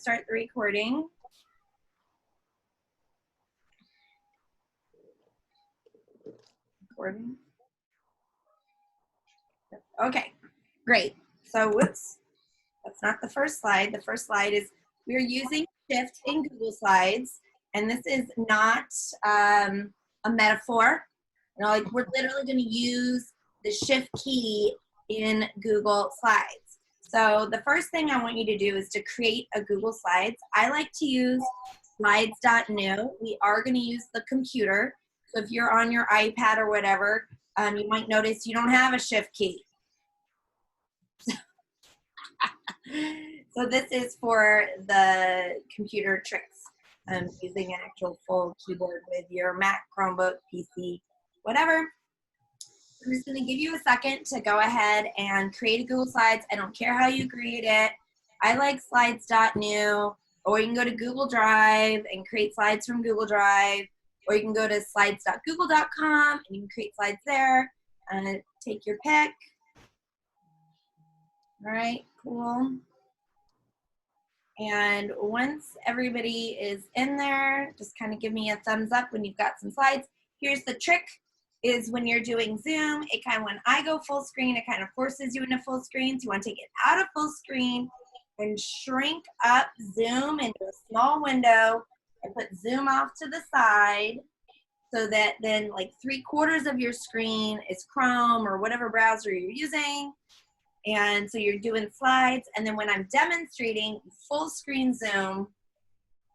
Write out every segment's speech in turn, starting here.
start the recording. Okay, great. So whoops, that's not the first slide. The first slide is we're using Shift in Google Slides, and this is not a metaphor. You know, like we're literally going to use the Shift key in Google Slides. So the first thing I want you to do is to create a Google Slides. I like to use slides.new. We are going to use the computer. So if you're on your iPad or whatever, you might notice you don't have a Shift key. So this is for the computer tricks, using an actual full keyboard with your Mac, Chromebook, PC, whatever. I'm just going to give you a second to go ahead and create a Google Slides. I don't care how you create it. I like slides.new, or you can go to Google Drive and create slides from Google Drive, or you can go to slides.google.com and you can create slides there. Take your pick. All right, cool. And once everybody is in there, just kind of give me a thumbs up when you've got some slides. Here's the trick, is when you're doing Zoom, when I go full screen, it kind of forces you into full screen. So you want to take it out of full screen and shrink up Zoom into a small window and put Zoom off to the side, so that then like 3/4 of your screen is Chrome or whatever browser you're using. And so you're doing slides, and then when I'm demonstrating, full screen Zoom,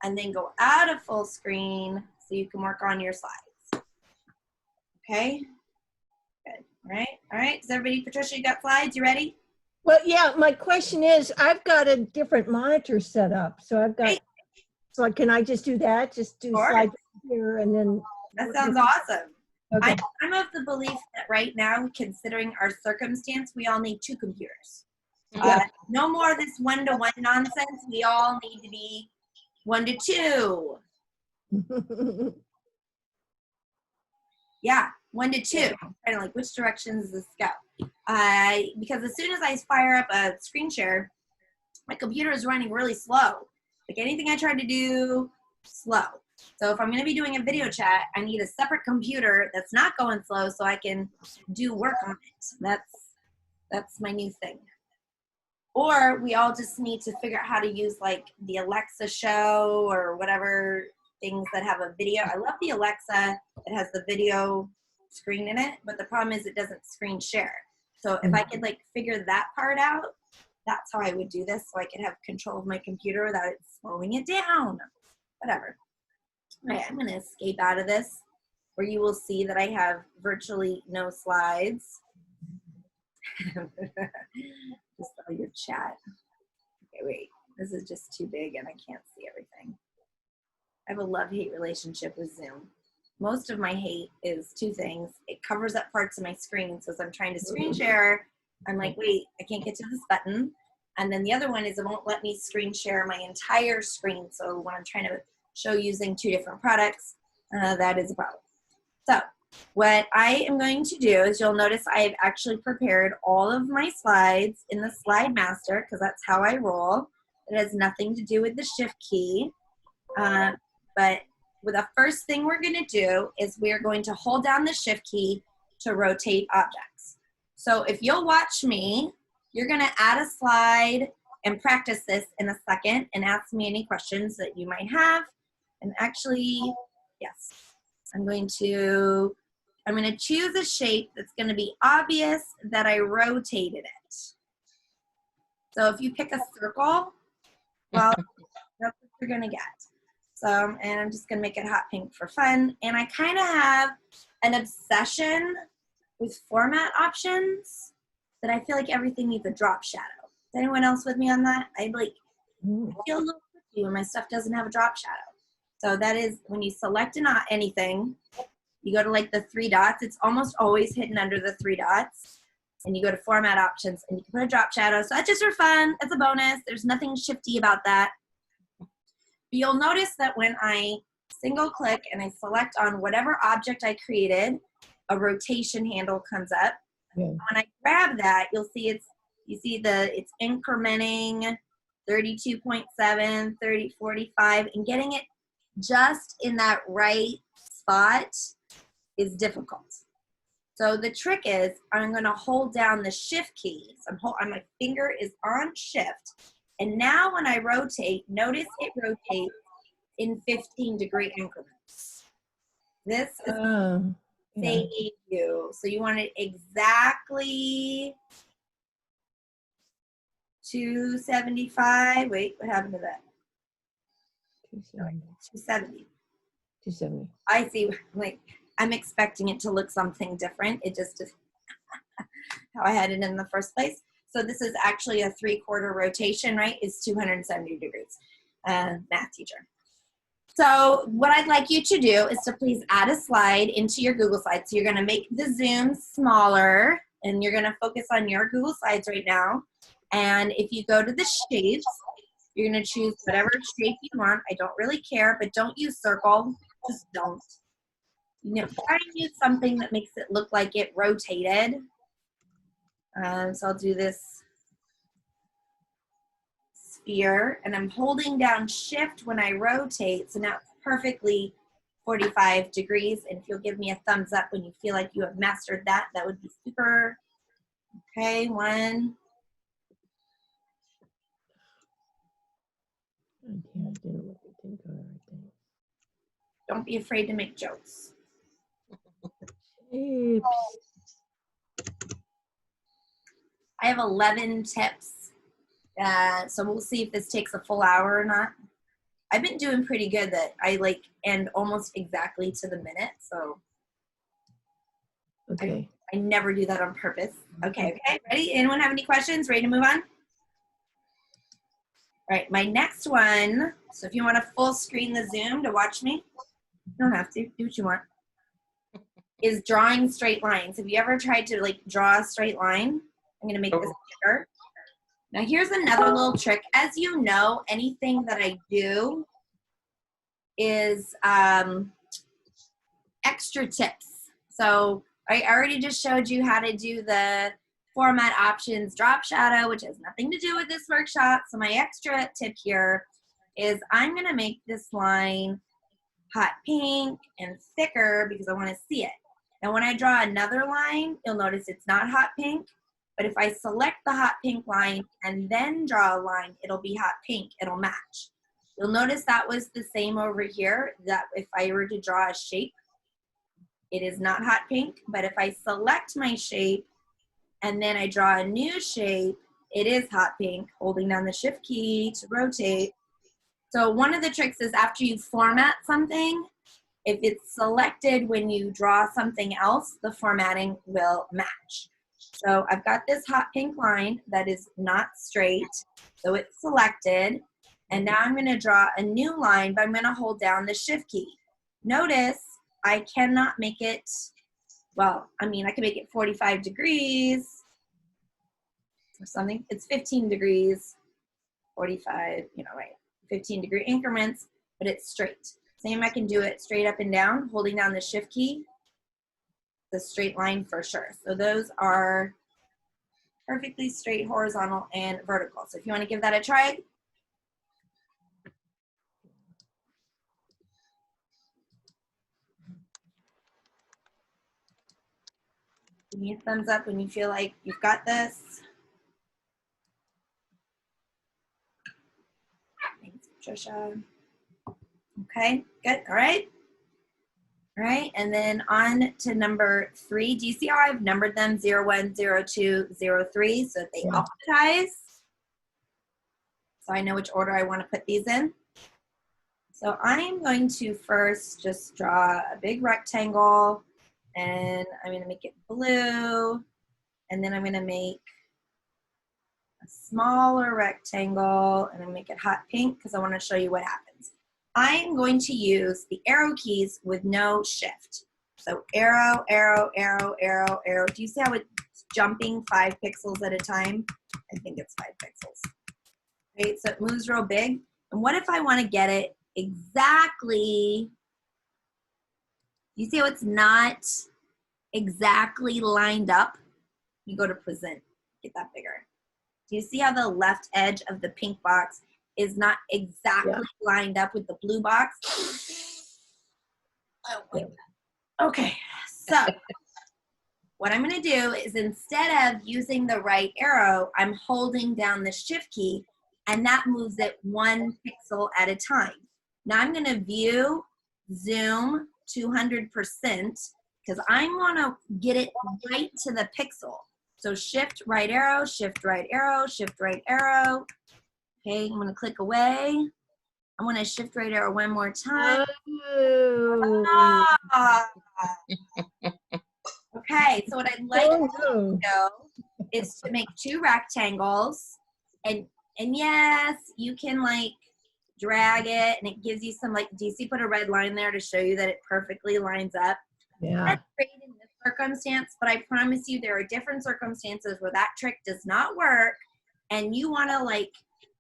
and then go out of full screen so you can work on your slides. Okay? Good. All right. Does everybody, Patricia, you got slides? You ready? Well, yeah, my question is, I've got a different monitor set up. So I've got, Great. so can I just do that? Just do Sure. slides here and then. That sounds awesome. Okay. I'm of the belief that right now, considering our circumstance, we all need 2 computers. Yeah. No more of this 1-to-1 nonsense. We all need to be 1-to-2. Yeah, 1-to-2. Kind of like, which direction does this go? Because as soon as I fire up a screen share, my computer is running really slow. Like anything I try to do, slow. So if I'm going to be doing a video chat, I need a separate computer that's not going slow so I can do work on it. That's my new thing. Or we all just need to figure out how to use like the Alexa show or whatever things that have a video. I love the Alexa that has the video screen in it, but the problem is it doesn't screen share. So if I could like figure that part out, that's how I would do this, so I could have control of my computer without it slowing it down. Whatever. All right, I'm going to escape out of this, where you will see that I have virtually no slides. Just all your chat. Okay, wait. This is just too big and I can't see everything. I have a love-hate relationship with Zoom. Most of my hate is 2 things. It covers up parts of my screen. So as I'm trying to screen share, I'm like, wait, I can't get to this button. And then the other one is it won't let me screen share my entire screen. So when I'm trying to show using 2 different products, that is a problem. So what I am going to do is, you'll notice I've actually prepared all of my slides in the Slide Master, because that's how I roll. It has nothing to do with the Shift key. But the first thing we're going to do is we're going to hold down the Shift key to rotate objects. So if you'll watch me, you're going to add a slide and practice this in a second and ask me any questions that you might have. And actually, yes, I'm going to choose a shape that's going to be obvious that I rotated it. So if you pick a circle, well, that's what you're going to get. So, and I'm just going to make it hot pink for fun. And I kind of have an obsession with format options that I feel like everything needs a drop shadow. Is anyone else with me on that? I feel a little tricky when my stuff doesn't have a drop shadow. So that is when you select anything, you go to like the 3 dots. It's almost always hidden under the 3 dots. And you go to format options and you can put a drop shadow. So that's just for fun. It's a bonus. There's nothing shifty about that. But you'll notice that when I single click and I select on whatever object I created, a rotation handle comes up. Yeah. When I grab that, you'll see it's incrementing 32.7, 30, 45, and getting it just in that right spot is difficult. So the trick is I'm going to hold down the shift key. So my finger is on shift. And now when I rotate, notice it rotates in 15-degree increments. This is saving you. So you want it exactly 275. Wait, what happened to that? 270. 270. I see. Like, I'm expecting it to look something different. It just is how I had it in the first place. So this is actually a 3/4 rotation, right? Is 270 degrees. Math teacher. So what I'd like you to do is to please add a slide into your Google Slides. So you're going to make the zoom smaller, and you're going to focus on your Google Slides right now. And if you go to the shapes, you're going to choose whatever shape you want. I don't really care, but don't use circle. Just don't. Try and use something that makes it look like it rotated. So I'll do this sphere, and I'm holding down shift when I rotate. So now it's perfectly 45 degrees. And if you'll give me a thumbs up when you feel like you have mastered that, that would be super. Okay, 1. Don't be afraid to make jokes. Oops. I have 11 tips. So we'll see if this takes a full hour or not. I've been doing pretty good that I end almost exactly to the minute. So Okay. I never do that on purpose. Okay, ready? Anyone have any questions? Ready to move on? All right, my next one. So if you want to full screen the Zoom to watch me, you don't have to. Do what you want. Is drawing straight lines. Have you ever tried to draw a straight line? I'm going to make this bigger. Now here's another little trick. As you know, anything that I do is extra tips. So I already just showed you how to do the format options drop shadow, which has nothing to do with this workshop. So my extra tip here is I'm going to make this line hot pink and thicker because I want to see it. Now when I draw another line, you'll notice it's not hot pink. But if I select the hot pink line and then draw a line, it'll be hot pink. It'll match. You'll notice that was the same over here, that if I were to draw a shape, it is not hot pink. But if I select my shape and then I draw a new shape, it is hot pink, holding down the shift key to rotate. So one of the tricks is after you format something, if it's selected when you draw something else, the formatting will match. So I've got this hot pink line that is not straight, so it's selected. And now I'm going to draw a new line, but I'm going to hold down the shift key. Notice I cannot make it, well, I mean, I can make it 45 degrees or something. It's 15 degrees, 45, right, 15-degree increments, but it's straight. Same, I can do it straight up and down, holding down the shift key. The straight line for sure. So those are perfectly straight, horizontal, and vertical. So if you want to give that a try. Give me a thumbs up when you feel like you've got this. Thanks, Patricia. Okay, good. All right. All right, and then on to number 3. Do you see how I've numbered them 0, 1, 0, 2, 0, 3 so that they alphabetize? So I know which order I want to put these in. So I'm going to first just draw a big rectangle, and I'm going to make it blue, and then I'm going to make a smaller rectangle, and I'm going to make it hot pink because I want to show you what happens. I'm going to use the arrow keys with no shift. So arrow, arrow, arrow, arrow, arrow. Do you see how it's jumping 5 pixels at a time? I think it's 5 pixels. Right, so it moves real big. And what if I want to get it exactly, you see how it's not exactly lined up? You go to present, get that bigger. Do you see how the left edge of the pink box is not exactly lined up with the blue box? Oh my God. Okay, so what I'm going to do is instead of using the right arrow, I'm holding down the shift key, and that moves it 1 pixel at a time. Now I'm going to view, zoom 200% because I want to get it right to the pixel. So shift right arrow, shift right arrow, shift right arrow. Okay, I'm going to click away. I want to shift right arrow one more time. Oh. Ah. Okay, so what I'd like Oh, to no. do is to make 2 rectangles, and yes, you can like drag it, and it gives you some like. Do you see? Put a red line there to show you that it perfectly lines up. Yeah. That's great in this circumstance, but I promise you there are different circumstances where that trick does not work, and you want to like.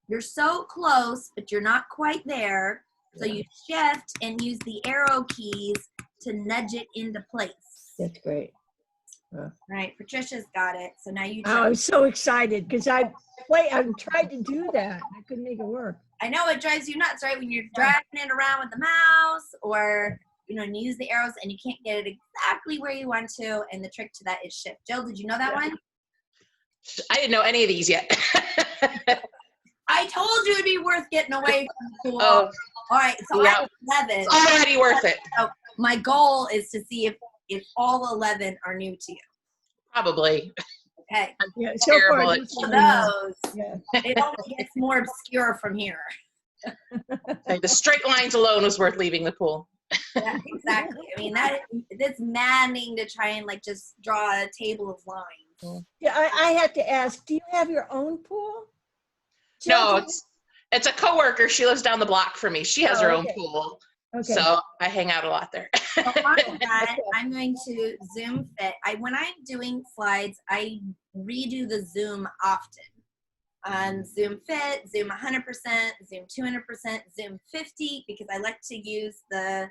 You're so close, but you're not quite there. So you shift and use the arrow keys to nudge it into place. That's great. All right, Patricia's got it. So now you Oh, try. I'm so excited because I've tried to do that. I couldn't make it work. I know it drives you nuts, right? When you're dragging it around with the mouse, or and you use the arrows and you can't get it exactly where you want to. And the trick to that is shift. Jill, did you know that one? I didn't know any of these yet. I told you it'd be worth getting away from the pool. Oh, All right, so yeah. I have 11. It's already worth it. So my goal is to see if all 11 are new to you. Probably. Okay. Yeah, so far, Terrible at this So one, those, yeah. it only gets more obscure from here. Like, the straight lines alone was worth leaving the pool. Yeah, exactly. I mean, that's maddening to try and like just draw a table of lines. Yeah, I have to ask, do you have your own pool? No, Jill, it's a coworker. She lives down the block from me. She has her own pool. Okay. So I hang out a lot there. So on that, I'm going to zoom fit. When I'm doing slides, I redo the zoom often. Zoom fit, zoom 100%, zoom 200%, zoom 50, because I like to use the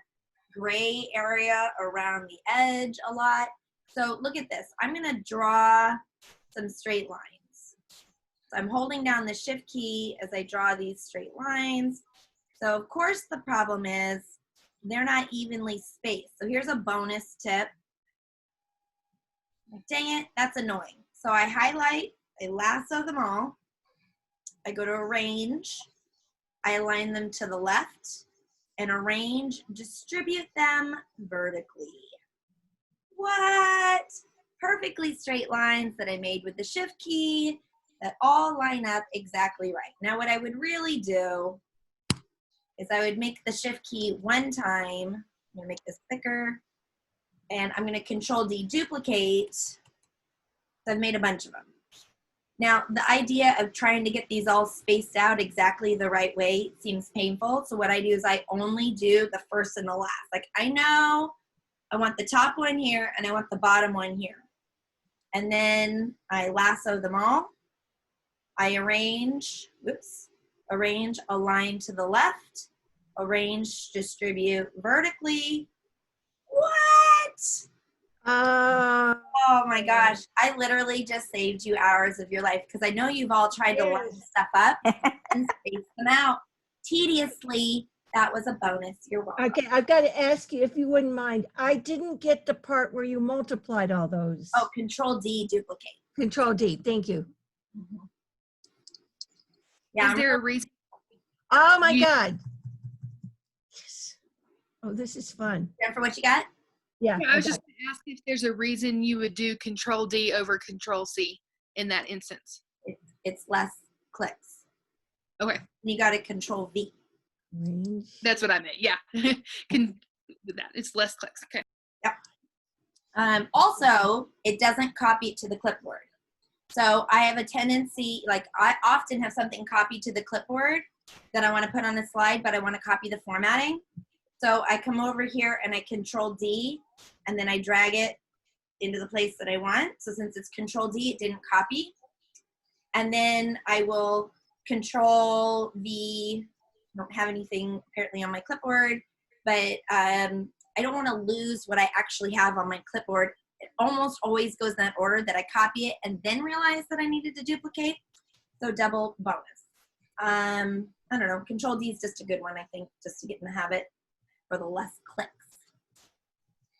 gray area around the edge a lot. So look at this. I'm going to draw some straight lines. So I'm holding down the shift key as I draw these straight lines. So of course the problem is they're not evenly spaced. So here's a bonus tip. Dang it, that's annoying. So I highlight, I lasso them all. I go to arrange. I align them to the left and arrange, distribute them vertically. What? Perfectly straight lines that I made with the shift key that all line up exactly right. Now what I would really do is I would make the shift key one time. I'm gonna make this thicker, and I'm gonna Control D duplicate. So I've made a bunch of them. Now the idea of trying to get these all spaced out exactly the right way seems painful. So what I do is I only do the first and the last. Like I know I want the top one here and I want the bottom one here. And then I lasso them all. I arrange, arrange, align to the left, arrange, distribute vertically. What? Oh my gosh. I literally just saved you hours of your life because I know you've all tried to line stuff up and space them out tediously. That was a bonus. You're welcome. Okay, I've got to ask you if you wouldn't mind. I didn't get the part where you multiplied all those. Oh, Control D, duplicate. Control D, thank you. Yeah. Is there a reason? Oh my God. Yes. Oh, this is fun. Jennifer, what you got? Yeah. I was just going to ask if there's a reason you would do Control D over Control C in that instance. It's less clicks. Okay, You got to Control V. Range. that's what I meant. Yeah, with that it's less clicks. Okay. Also, it doesn't copy it to the clipboard. So I have a tendency, like I often have something copied to the clipboard that I want to put on a slide, but I want to copy the formatting. So I come over here and I Control D, and then I drag it into the place that I want. So since it's Control D, it didn't copy. And then I will Control V. I don't have anything apparently on my clipboard, but I don't want to lose what I actually have on my clipboard. It almost always goes in that order that I copy it and then realize that I needed to duplicate. So double bonus. I don't know, Control D is just a good one, I think, just to get in the habit for the less clicks.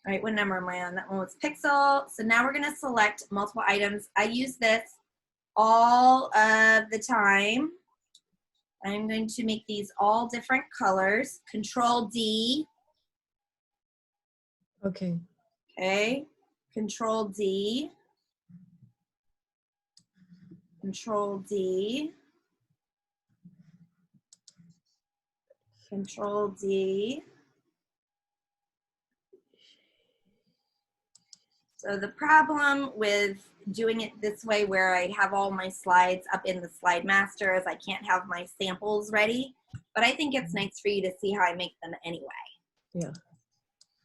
All right, what number am I on? That one was pixel. So now we're gonna select multiple items. I use this all of the time. I'm going to make these all different colors. Control D, Okay. okay. Control D. Control D. Control D. So the problem with doing it this way where I have all my slides up in the slide master is I can't have my samples ready, but I think it's nice for you to see how I make them anyway. Yeah.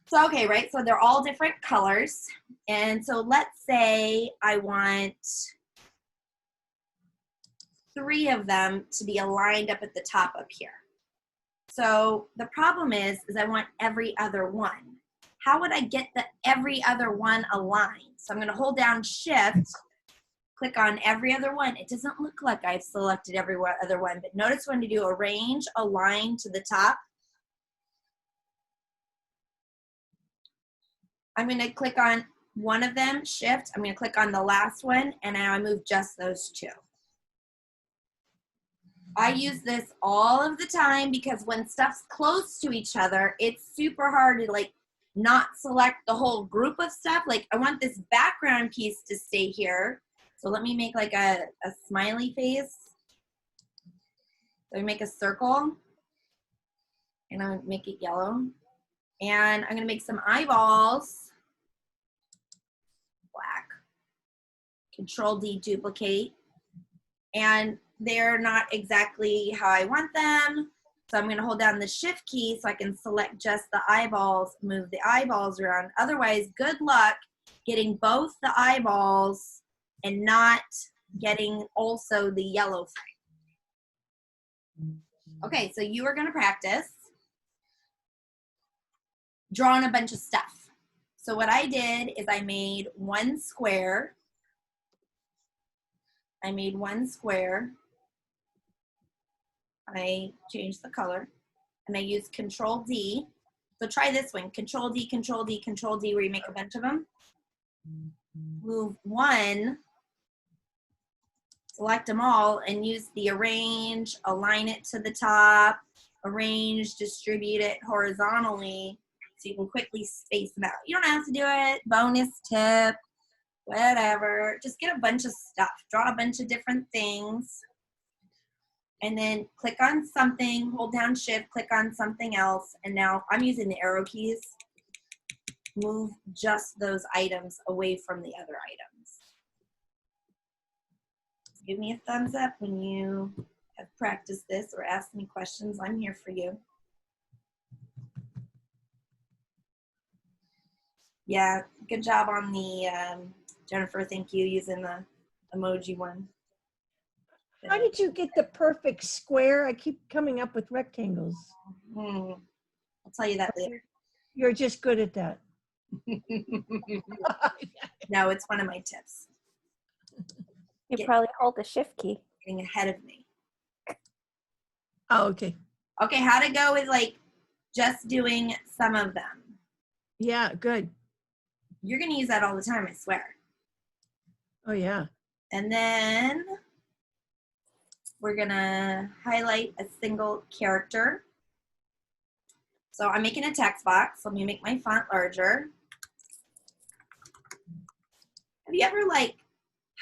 So, okay, right, so they're all different colors. And so let's say I want 3 of them to be aligned up at the top up here. So the problem is I want every other one. How would I get the every other one aligned? So I'm going to hold down Shift, click on every other one. It doesn't look like I've selected every other one, but notice when you do Arrange, Align to the top. I'm going to click on one of them, Shift. I'm going to click on the last one, and now I move just those 2. I use this all of the time because when stuff's close to each other, it's super hard to like not select the whole group of stuff. Like I want this background piece to stay here. So let me make like a smiley face. So I make a circle and I'll make it yellow. And I'm gonna make some eyeballs, black. Control D, duplicate. And they're not exactly how I want them. So I'm going to hold down the Shift key so I can select just the eyeballs, move the eyeballs around. Otherwise, good luck getting both the eyeballs and not getting also the yellow thing. Okay, so you are going to practice drawing a bunch of stuff. So what I did is I made one square. I made one square. I changed the color and I used Control D. So try this one, Control D, Control D, Control D, where you make a bunch of them. Move one, select them all and use the Arrange, align it to the top, arrange, distribute it horizontally so you can quickly space them out. You don't have to do it, bonus tip, whatever. Just get a bunch of stuff, draw a bunch of different things. And then click on something, hold down Shift, click on something else, and now I'm using the arrow keys. Move just those items away from the other items. Give me a thumbs up when you have practiced this or ask me questions. I'm here for you. Yeah, good job on the, Jennifer, thank you, using the emoji one. How did you get the perfect square? I keep coming up with rectangles. I'll tell you that later. You're just good at that. No, it's one of my tips. You Get- probably hold the Shift key. Getting ahead of me. Oh, okay. Okay, how to go with like just doing some of them. Yeah, good. You're gonna use that all the time, I swear. Oh, yeah. And then we're gonna highlight a single character. So I'm making a text box. Let me make my font larger. Have you ever like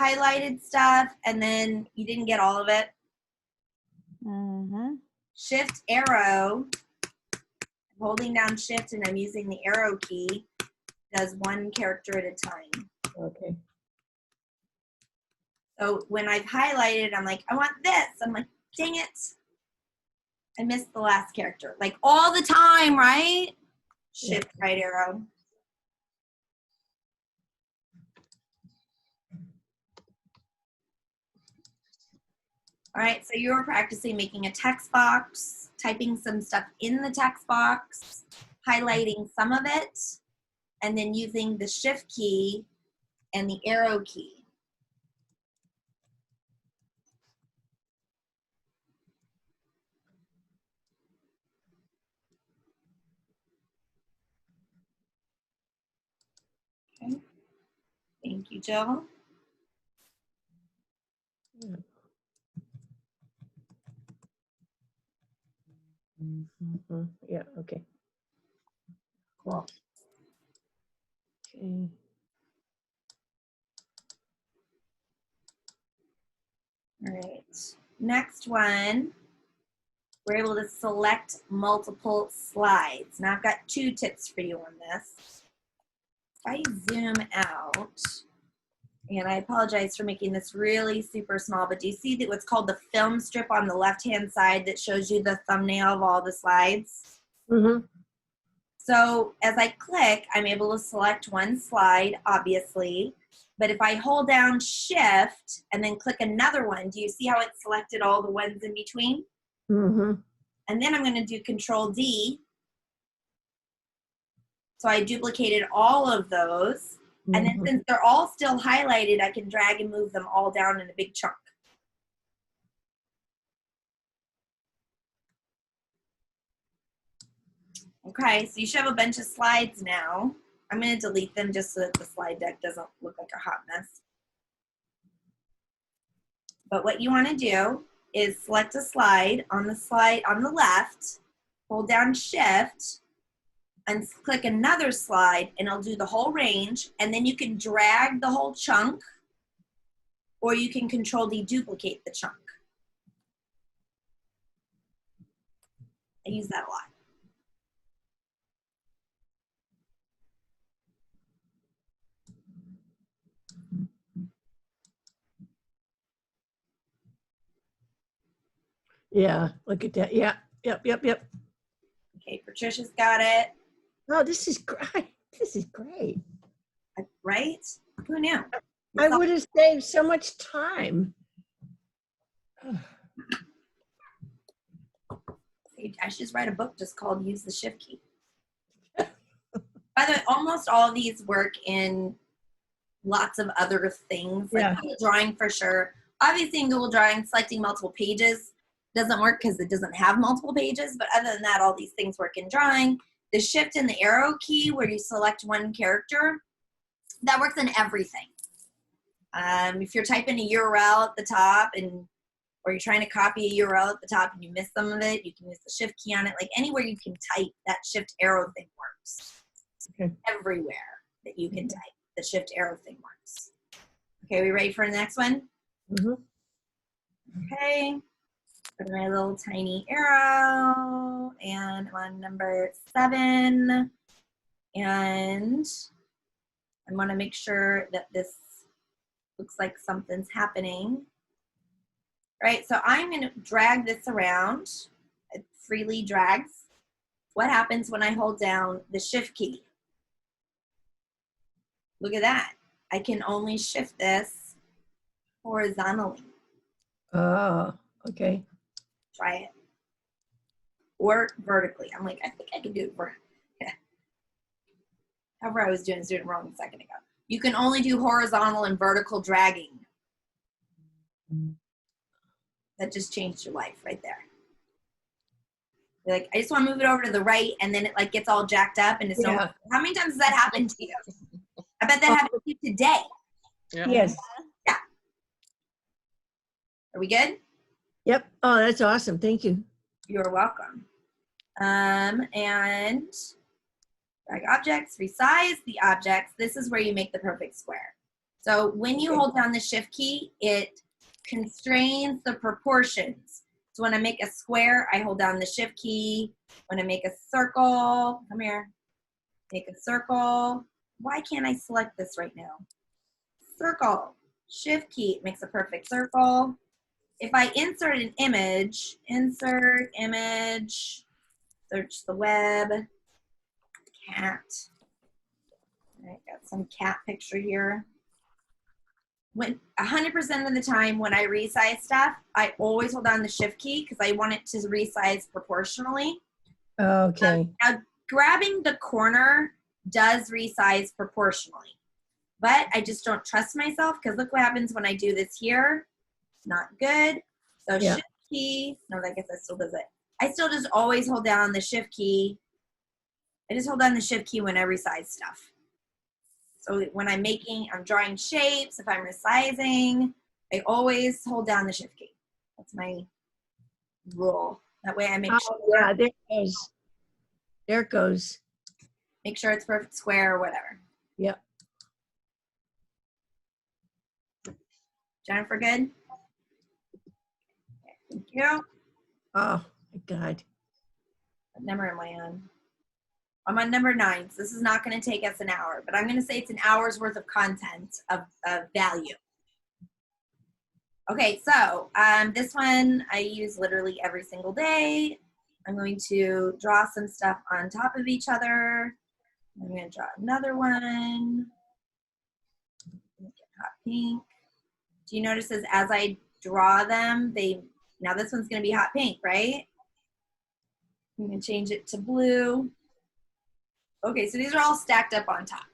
highlighted stuff and then you didn't get all of it? Mm-hmm. Shift arrow, holding down Shift and I'm using the arrow key, does one character at a time. Okay. So when I've highlighted, I'm like, I want this. I'm like, dang it. I missed the last character. Like all the time, right? Shift right arrow. All right, so you were practicing making a text box, typing some stuff in the text box, highlighting some of it, and then using the Shift key and the arrow key. Okay. Thank you, Jill. Mhm. Yeah, okay. Cool. Okay. All right. Next one, we're able to select multiple slides. Now I've got 2 tips for you on this. If I zoom out, and I apologize for making this really super small, but do you see that what's called the film strip on the left-hand side that shows you the thumbnail of all the slides? Mm-hmm. So as I click, I'm able to select one slide, obviously. But if I hold down Shift and then click another one, do you see how it selected all the ones in between? Mm-hmm. And then I'm going to do Control D. So I duplicated all of those. And then since they're all still highlighted, I can drag and move them all down in a big chunk. Okay, so you should have a bunch of slides now. I'm going to delete them just so that the slide deck doesn't look like a hot mess. But what you want to do is select a slide on the left, hold down Shift, and click another slide, and it'll do the whole range. And then you can drag the whole chunk, or you can Control deduplicate the chunk. I use that a lot. Yeah, look at that. Yeah, yep. Okay, Patricia's got it, Oh, this is great. This is great. right? Who knew? I would have saved so much time. I should just write a book just called Use the Shift Key. By the way, almost all of these work in lots of other things, like Yeah. Google Drawing for sure. Obviously in Google Drawing, selecting multiple pages doesn't work because it doesn't have multiple pages, but other than that, all these things work in drawing. The shift and the arrow key where you select one character, that works in everything. If you're typing a URL at the top or you're trying to copy a URL at the top and you miss some of it, you can use the shift key on it. Like anywhere you can type, that shift arrow thing works. Okay. Everywhere that you can type, the shift arrow thing works. Okay, we ready for the next one? Mm-hmm. Okay. Put my little tiny arrow, and I'm on number 7. And I want to make sure that this looks like something's happening. Right, so I'm going to drag this around. It freely drags. What happens when I hold down the shift key? Look at that. I can only shift this horizontally. Oh, okay. Try it. Or vertically. I'm like, I think I can do it yeah. However I was doing it wrong a second ago. You can only do horizontal and vertical dragging. That just changed your life right there. You're like, I just want to move it over to the right, and then it like gets all jacked up, and it's Yeah. How many times has that happened to you? I bet that happened to you today. Yeah. Yes. Are we good? Yep. Oh, that's awesome. Thank you. You're welcome. And drag objects, resize the objects. This is where you make the perfect square. So when you hold down the shift key, it constrains the proportions. So when I make a square, I hold down the shift key. When I make a circle, come here, make a circle. Why can't I select this right now? Circle, shift key, makes a perfect circle. If I insert an image, insert image, search the web, cat. All right, got some cat picture here. When 100% of the time when I resize stuff, I always hold down the shift key because I want it to resize proportionally. Okay. Now, grabbing the corner does resize proportionally, but I just don't trust myself because look what happens when I do this here. Not good. So Yeah. shift key, no, I guess that still does it. I still just always hold down the shift key. I just hold down the shift key when I resize stuff. So when I'm drawing shapes, if I'm resizing, I always hold down the shift key. That's my rule. That way I make Oh, yeah, there it goes. There it goes. sure it's perfect square or whatever. Yep. Jennifer, good? Okay, thank you. Oh, my God. What number am I on? I'm on number 9. So this is not going to take us an hour, but I'm going to say it's an hour's worth of content of value. Okay, so this one I use literally every single day. I'm going to draw some stuff on top of each other. I'm going to draw another one. Make it hot pink. Do you notice as I draw them, now this one's going to be hot pink, right? I'm going to change it to blue. Okay, so these are all stacked up on top.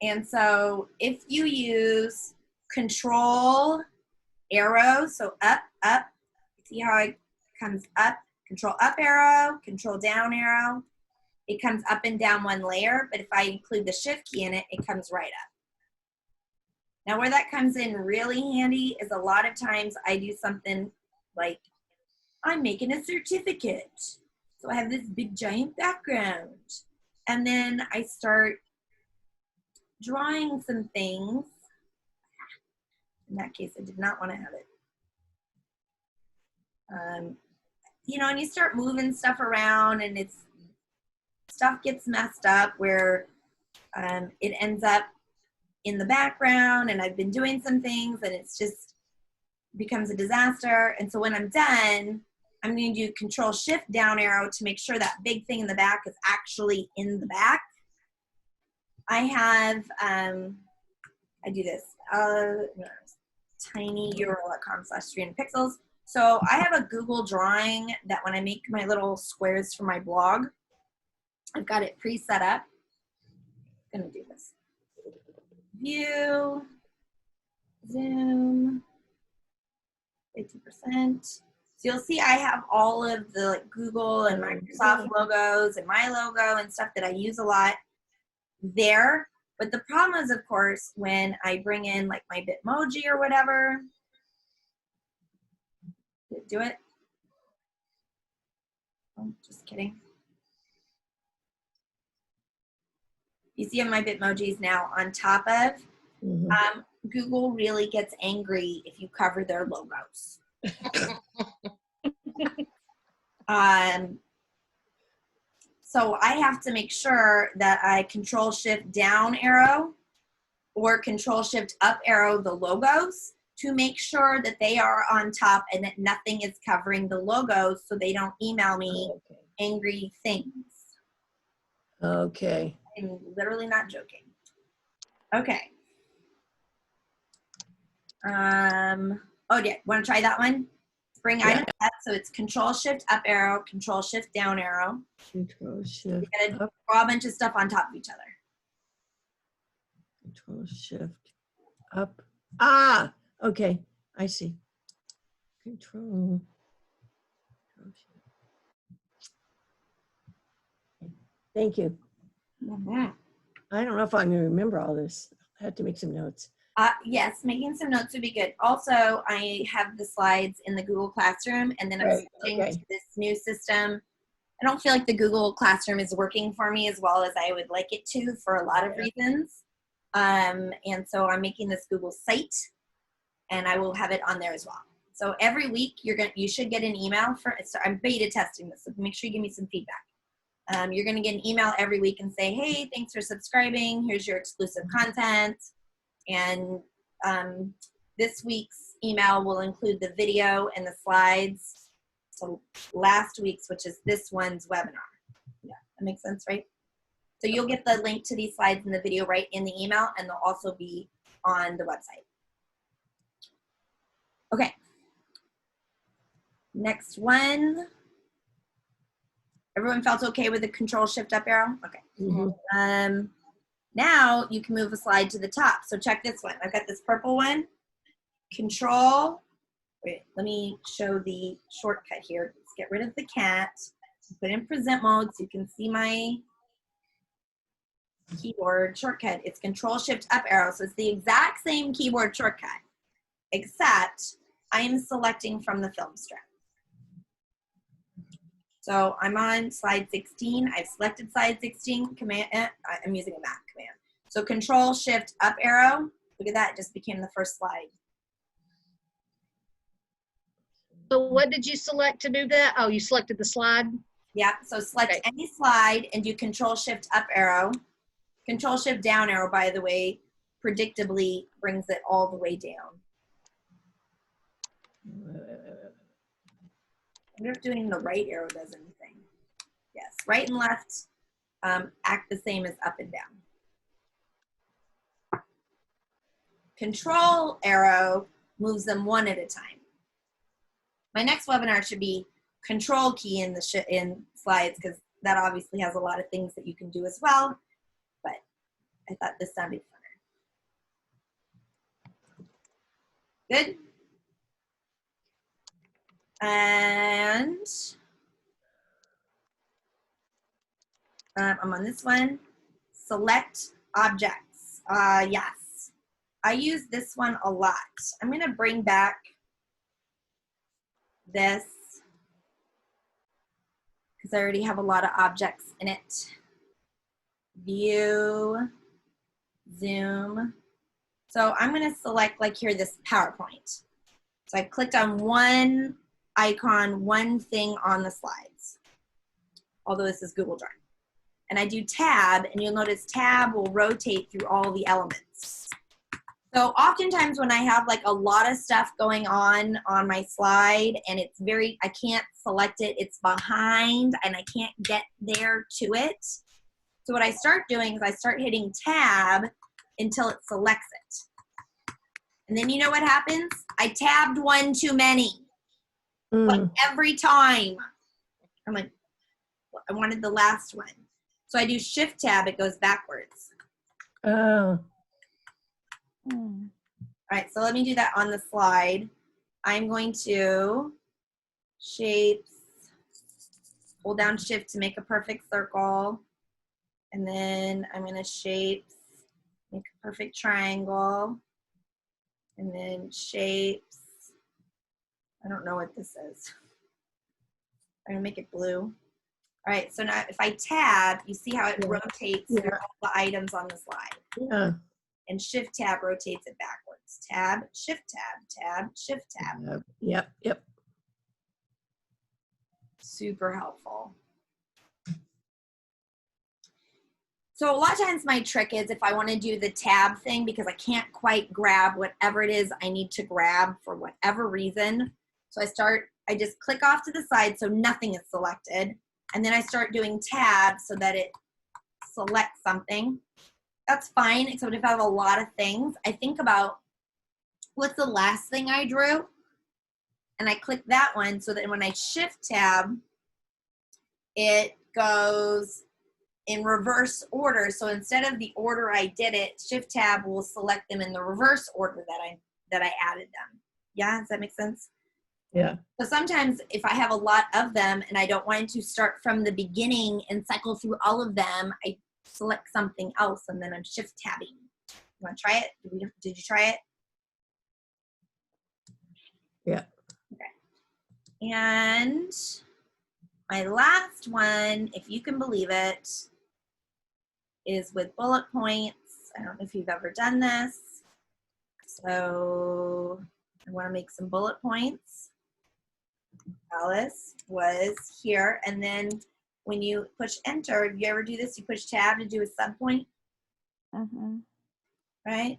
And so if you use control arrow, so up, up, see how it comes up? Control up arrow, control down arrow. It comes up and down one layer, but if I include the shift key in it, it comes right up. Now where that comes in really handy is a lot of times I do something like I'm making a certificate. So I have this big giant background. And then I start drawing some things. In that case, I did not want to have it. You know, and you start moving stuff around and stuff gets messed up where it ends up in the background and I've been doing some things and it's just becomes a disaster. And so when I'm done, I'm going to do control shift down arrow to make sure that big thing in the back is actually in the back. I have, I do this, tinyurl.com/300pixels. So I have a Google drawing that when I make my little squares for my blog, I've got it pre-set up. I'm gonna do this. View, zoom, 50%. So you'll see I have all of the Google and Microsoft logos and my logo and stuff that I use a lot there. But the problem is, of course, when I bring in like my Bitmoji or whatever, do it. Oh, just kidding. You see my Bitmojis now on top of. Mhm. Google really gets angry if you cover their logos. So I have to make sure that I control shift down arrow or control shift up arrow the logos to make sure that they are on top and that nothing is covering the logos so they don't email me Okay. angry things. Okay. I'm literally not joking. Okay. Oh yeah, want to try that one? Bring Yeah. item up, so it's control shift up arrow, control shift down arrow. Control You shift gotta up, draw a bunch of stuff on top of each other. control shift up. Ah, okay. I see. Control. Thank you. I don't know if I'm going to remember all this. I had to make some notes. Yes, making some notes would be good. Also, I have the slides in the Google Classroom, and then I'm Right, switching okay. to this new system. I don't feel like the Google Classroom is working for me as well as I would like it to for a lot of reasons. And so I'm making this Google site, and I will have it on there as well. So every week you should get an email so I'm beta testing this, so make sure you give me some feedback. You're going to get an email every week and say, hey, thanks for subscribing. Here's your exclusive content. And this week's email will include the video and the slides. So last week's, which is this one's webinar. Yeah, that makes sense, right? So you'll get the link to these slides and the video right in the email, and they'll also be on the website. Okay. Next one. Everyone felt okay with the control shift up arrow? Okay. Mhm. Now you can move a slide to the top. So check this one. I've got this purple one. Control. Wait, let me show the shortcut here. Let's get rid of the cat. Put in present mode so you can see my keyboard shortcut. It's Control Shift Up arrow. So it's the exact same keyboard shortcut, except I am selecting from the film strip. So I'm on slide 16. I've selected slide 16. I'm using a Mac command. So Control Shift Up arrow. Look at that. It just became the first slide. So what did you select to do that? Oh, you selected the slide? Yeah, so select Okay. any slide and do Control Shift Up arrow. Control Shift Down arrow, by the way, predictably brings it all the way down. I wonder if doing the right arrow does anything. Yes, right and left act the same as up and down. Control arrow moves them one at a time. My next webinar should be control key in the in slides, because that obviously has a lot of things that you can do as well. But I thought this sounded funner. Good. And I'm on this one. Select objects. Yes, I use this one a lot. I'm going to bring back this because I already have a lot of objects in it. View, zoom. So I'm going to select, like here, this PowerPoint. So I clicked on one icon, one thing on the slides, although this is Google Drive. And I do tab, and you'll notice tab will rotate through all the elements. So oftentimes when I have like a lot of stuff going on my slide and it's I can't select it, it's behind and I can't get there to it. So what I start doing is I start hitting tab until it selects it. And then you know what happens? I tabbed one too many. Like every time. I'm like, I wanted the last one. So I do shift tab, it goes backwards. Oh, Mm. All right, so let me do that on the slide. I'm going to shapes, hold down shift to make a perfect circle. And then I'm going to shapes, make a perfect triangle. And then shapes, I don't know what this is. I'm going to make it blue. All right, so now if I tab, you see how it rotates through all the items on the slide. yeah. And shift tab rotates it backwards. Tab, shift tab, tab, shift tab. Yep, yep. Super helpful. So a lot of times my trick is if I want to do the tab thing because I can't quite grab whatever it is I need to grab for whatever reason. So I just click off to the side so nothing is selected. And then I start doing tab so that it selects something. That's fine, except if I have a lot of things, I think about what's the last thing I drew, and I click that one so that when I shift tab, it goes in reverse order. So instead of the order I did it, shift tab will select them in the reverse order that I added them. Yeah, does that make sense? Yeah. So sometimes if I have a lot of them and I don't want to start from the beginning and cycle through all of them, I select something else and then I'm shift tabbing. You want to try it? Did you try it? Yeah. Okay. And my last one, if you can believe it, is with bullet points. I don't know if you've ever done this. So I want to make some bullet points. Alice was here, and then when you push enter, if you ever do this, you push tab to do a subpoint, Mm-hmm. right?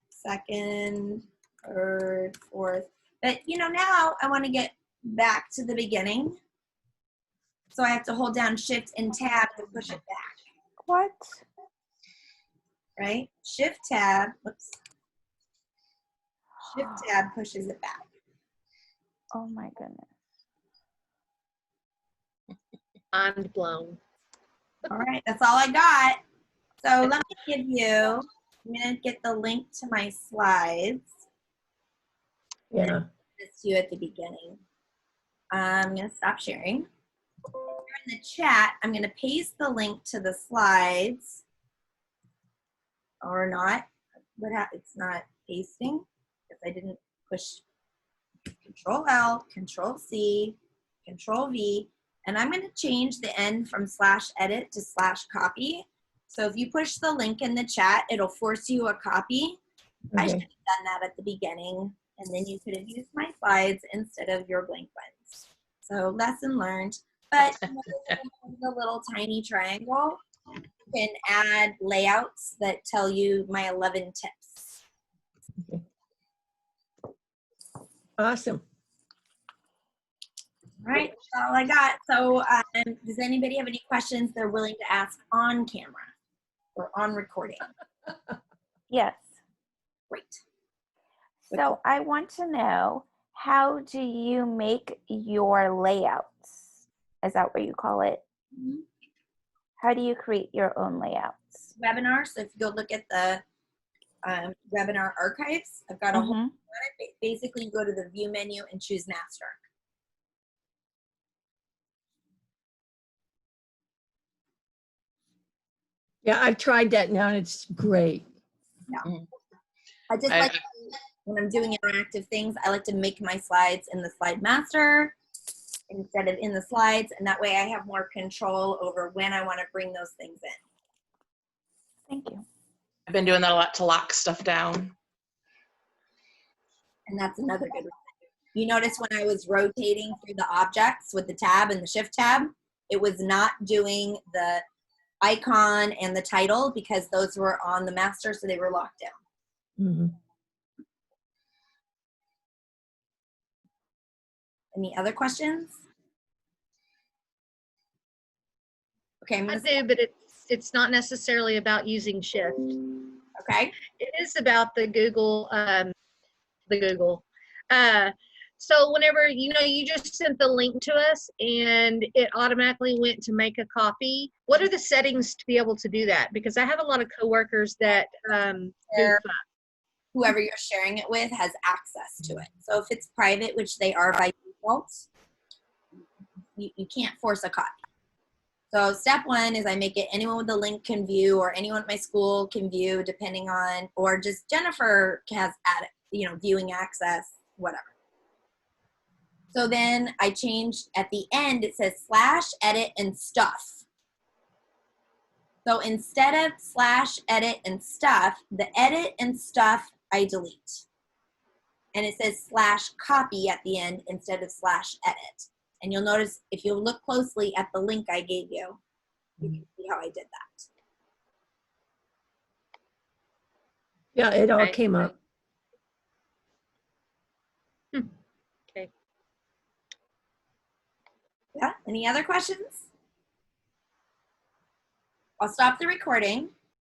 Second, third, fourth. But now I want to get back to the beginning. So I have to hold down shift and tab to push it back, What? right? Shift tab, whoops. Shift tab pushes it back. Oh my goodness. Mind blown. All right, that's all I got. So let me give you, I'm going to get the link to my slides. Yeah. This to you at the beginning. I'm going to stop sharing. Here in the chat, I'm going to paste the link to the slides. or not. But it's not pasting because I didn't push Control L, Control C, Control V, and I'm going to change the end from /edit to /copy. So if you push the link in the chat, it'll force you a copy. I should have Okay. done that at the beginning, and then you could have used my slides instead of your blank ones. So lesson learned. But the little tiny triangle, you can add layouts that tell you my 11 tips. Awesome. All right, that's all I got. So does anybody have any questions they're willing to ask on camera or on recording? Yes. Great. So I want to know, how do you make your layouts? Is that what you call it? How do you create your own layouts? Webinar, so if you go look at the webinar archives, I've got a whole, Mhm. basically you go to the view menu and choose master. Yeah, I've tried that now and it's great. I just I- like when I'm doing interactive things, I like to make my slides in the slide master instead of in the slides, and that way I have more control over when I want to bring those things in. Thank you. I've been doing that a lot to lock stuff down. And that's another good one. You notice when I was rotating through the objects with the tab and the shift tab, it was not doing the icon and the title because those were on the master, so they were locked down. Mhm. Any other questions? Okay, I'm I gonna, do, but it's not necessarily about using shift. okay. It is about the Google, so whenever, you just sent the link to us and it automatically went to make a copy. What are the settings to be able to do that? Because I have a lot of coworkers that, Sure. goof up. Whoever you're sharing it with has access to it. So if it's private, which they are by default, you can't force a copy. So step one is I make it anyone with the link can view, or anyone at my school can view, depending on, or just Jennifer has viewing access, whatever. So then I changed at the end, it says /edit and stuff. So instead of /edit and stuff, the edit and stuff I delete. And it says /copy at the end instead of /edit. And you'll notice if you look closely at the link I gave you, you can see how I did that. Yeah, it all Right. came up. Okay. Yeah, any other questions? I'll stop the recording.